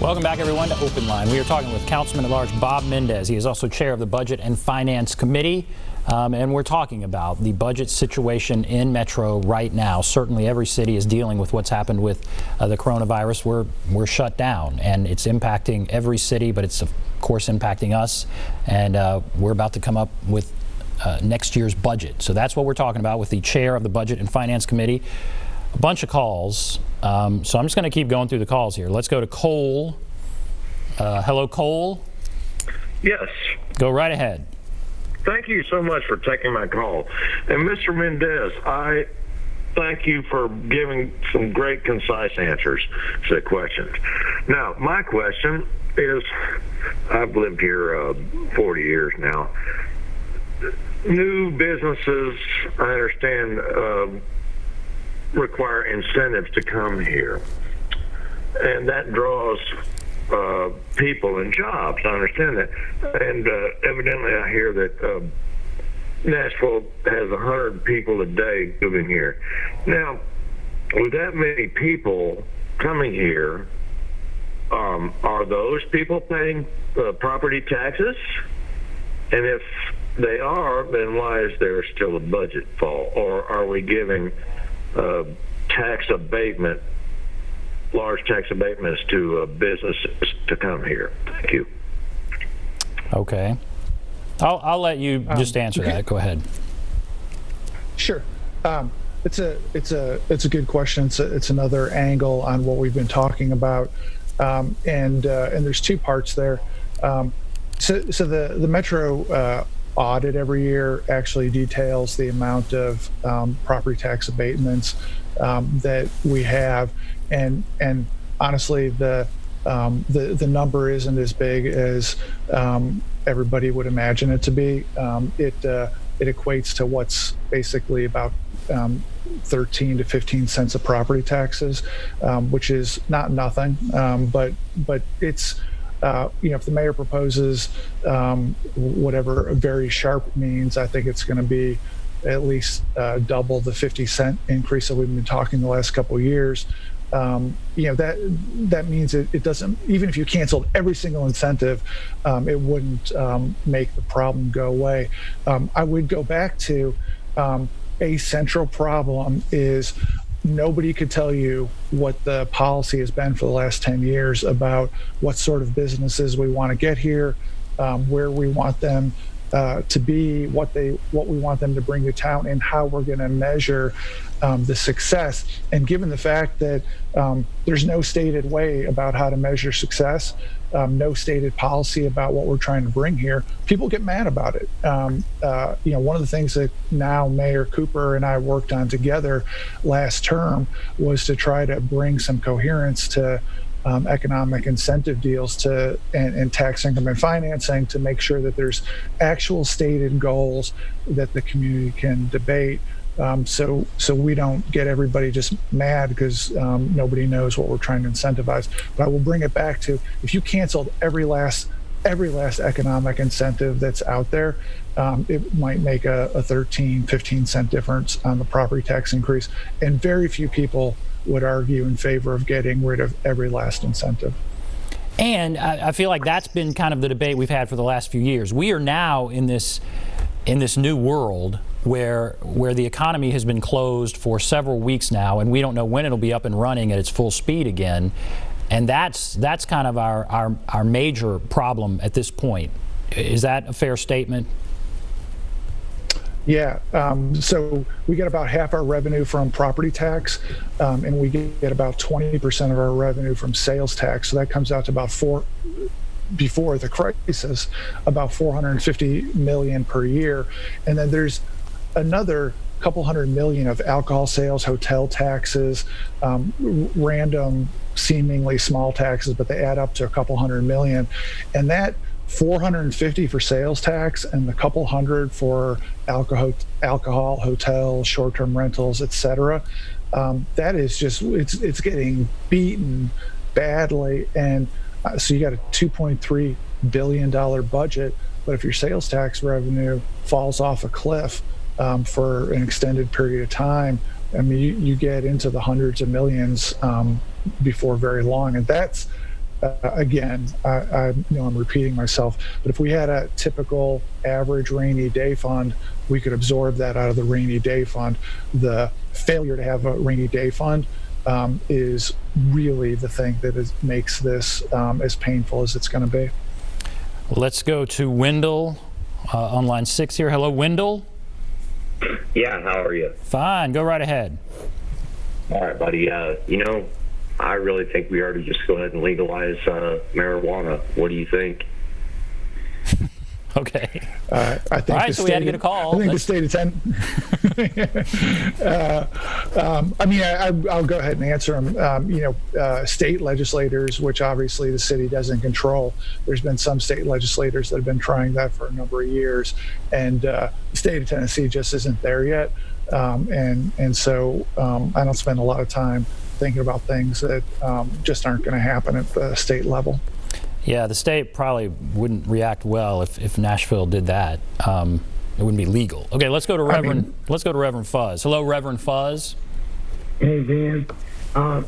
Welcome back, everyone, to Open Line. We are talking with Councilman at Large Bob Mendes. He is also chair of the Budget and Finance Committee, and we're talking about the budget situation in Metro right now. Certainly, every city is dealing with what's happened with the coronavirus. We're shut down, and it's impacting every city, but it's of course impacting us. And we're about to come up with next year's budget. So that's what we're talking about with the chair of the Budget and Finance Committee. A bunch of calls, so I'm just going to keep going through the calls here. Let's go to Cole. Hello, Cole. Yes. Go right ahead. Thank you so much for taking my call. And Mr. Mendes, I thank you for giving some great, concise answers to the questions. Now, my question is, I've lived here 40 years now. New businesses, I understand, require incentives to come here, and that draws people and jobs. I understand that, and evidently I hear that Nashville has 100 people a day moving here. Now, with that many people coming here, are those people paying property taxes? And if they are, then why is there still a budget fall? Or are we giving tax abatement, large tax abatements to businesses to come here? Thank you. Okay. I'll let you just answer that. Go ahead. Sure. It's a good question. It's another angle on what we've been talking about, and there's two parts there. So the Metro audit every year actually details the amount of property tax abatements that we have, and honestly, the number isn't as big as everybody would imagine it to be. It equates to what's basically about 13 to 15 cents of property taxes, which is not nothing, but it's if the mayor proposes whatever very sharp means, I think it's going to be at least double the 50-cent increase that we've been talking the last couple of years. That means it doesn't, even if you canceled every single incentive, it wouldn't make the problem go away. I would go back to a central problem is nobody could tell you what the policy has been for the last 10 years about what sort of businesses we want to get here, where we want them to be, what we want them to bring to town, and how we're going to measure the success. And given the fact that there's no stated way about how to measure success, no stated policy about what we're trying to bring here, people get mad about it. One of the things that now Mayor Cooper and I worked on together last term was to try to bring some coherence to economic incentive deals and tax increment financing to make sure that there's actual stated goals that the community can debate. So we don't get everybody just mad because nobody knows what we're trying to incentivize. But I will bring it back to, if you canceled every last economic incentive that's out there, it might make a 13, 15 cent difference on the property tax increase. And very few people would argue in favor of getting rid of every last incentive. And I feel like that's been kind of the debate we've had for the last few years. We are now in this new world where the economy has been closed for several weeks now, and we don't know when it'll be up and running at its full speed again. And that's kind of our major problem at this point. Is that a fair statement? Yeah, so we get about half our revenue from property tax, and we get about 20% of our revenue from sales tax. So that comes out to about before the crisis, about $450 million per year. And then there's another couple $100 million of alcohol sales, hotel taxes, random seemingly small taxes, but they add up to a couple $100 million. And that 450 for sales tax and the couple hundred for alcohol, hotel, short-term rentals, etc. That is just, it's getting beaten badly. And so you got a $2.3 billion budget, but if your sales tax revenue falls off a cliff for an extended period of time, I mean, you get into the hundreds of millions before very long. And that's again, I know I'm repeating myself, but if we had a typical average rainy day fund, we could absorb that out of the rainy day fund. The failure to have a rainy day fund is really the thing that makes this as painful as it's going to be. Let's go to Wendell on line 6 here. Hello, Wendell. Yeah, how are you? Fine, go right ahead. All right, buddy. I really think we ought to just go ahead and legalize marijuana. What do you think? Okay. I think all right, so we had to get a call. I think the state I'll go ahead and answer them. State legislators, which obviously the city doesn't control. There's been some state legislators that have been trying that for a number of years, and the state of Tennessee just isn't there yet. So I don't spend a lot of time thinking about things that just aren't going to happen at the state level. Yeah, the state probably wouldn't react well if Nashville did that. It wouldn't be legal. Okay, let's go to Reverend Fuzz. Hello, Reverend Fuzz. Hey, Ben. I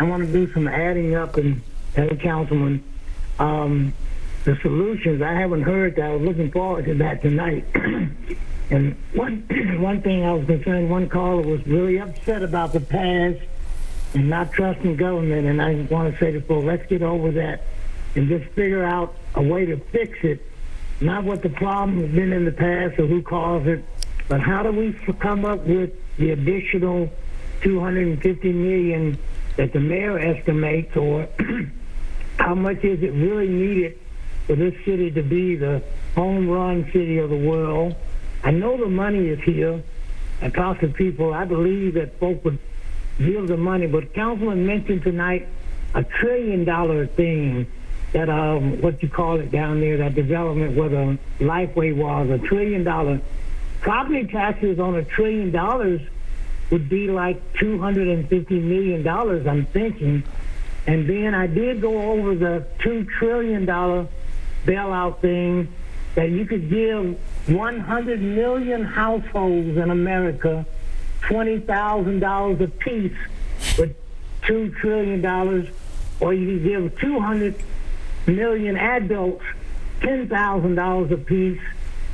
want to do some adding up and tell the councilman the solutions. I haven't heard that. I was looking forward to that tonight. And one thing I was concerned, one caller was really upset about the past and not trusting government, and I want to say to folks, let's get over that and just figure out a way to fix it, not what the problem has been in the past or who caused it, but how do we come up with the additional $250 million that the mayor estimates, or how much is it really needed for this city to be the home run city of the world? I know the money is here. I talk to people. I believe that folks would give the money, but Councilman mentioned tonight a $1 trillion thing, that what you call it down there, that development where the Lifeway was, $1 trillion. Property taxes on $1 trillion would be like $250 million, I'm thinking. And then I did go over the $2 trillion bailout thing, that you could give 100 million households in America $20,000 a piece with $2 trillion, or you could give 200 million adults $10,000 a piece.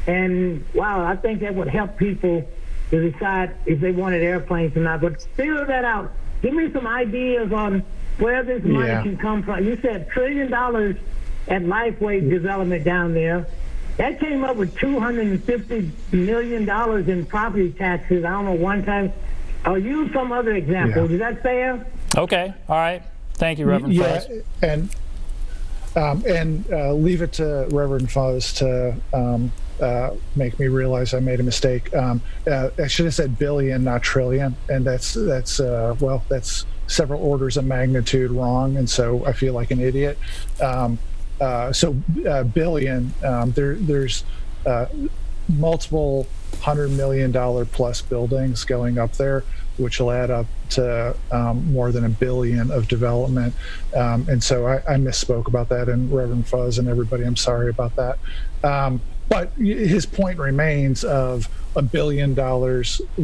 And wow, I think that would help people to decide if they wanted airplanes or not. But figure that out. Give me some ideas on where this money can come from. You said $1 trillion at Lifeway development down there. That came up with $250 million in property taxes. I don't know, one time. I'll use some other example. Is that fair? Okay. All right. Thank you, Reverend Fuzz. And leave it to Reverend Fuzz to make me realize I made a mistake. I should have said billion, not trillion, and that's several orders of magnitude wrong, and so I feel like an idiot. Billion, there's multiple $100 million plus buildings going up there, which will add up to more than $1 billion of development. And so I misspoke about that, and Reverend Fuzz and everybody, I'm sorry about that. But his point remains of $1 billion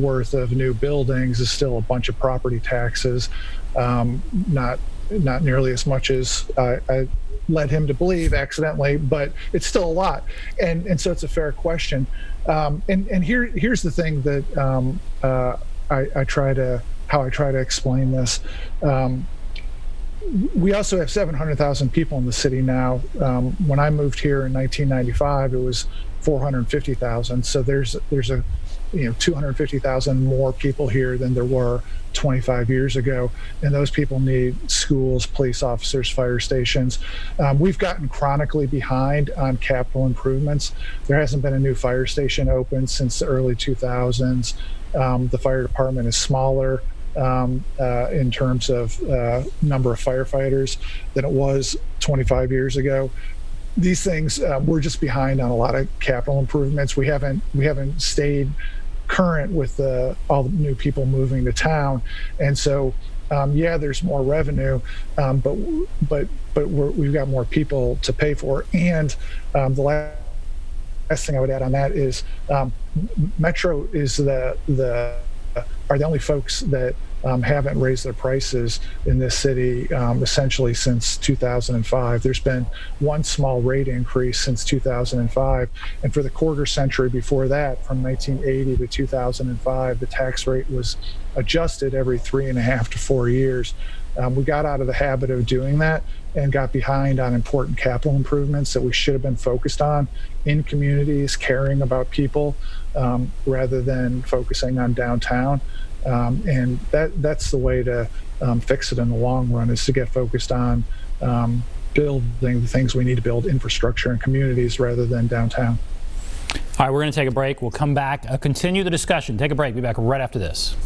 worth of new buildings is still a bunch of property taxes, not nearly as much as I led him to believe accidentally, but it's still a lot. And so it's a fair question. And here's the thing that I try to explain this. We also have 700,000 people in the city now. When I moved here in 1995, it was 450,000. So there's a 250,000 more people here than there were 25 years ago, and those people need schools, police officers, fire stations. We've gotten chronically behind on capital improvements. There hasn't been a new fire station open since the early 2000s. The fire department is smaller in terms of number of firefighters than it was 25 years ago. These things, we're just behind on a lot of capital improvements. We haven't stayed current with all the new people moving to town, and so there's more revenue, but we've got more people to pay for. And the last thing I would add on that is Metro is are the only folks that haven't raised their prices in this city essentially since 2005. There's been one small rate increase since 2005, and for the quarter century before that, from 1980 to 2005, the tax rate was adjusted every 3.5 to 4 years. We got out of the habit of doing that and got behind on important capital improvements that we should have been focused on in communities, caring about people, rather than focusing on downtown. And that's the way to fix it in the long run, is to get focused on building the things we need to build, infrastructure and communities, rather than downtown. All right, we're going to take a break. We'll come back, continue the discussion. Take a break. Be back right after this.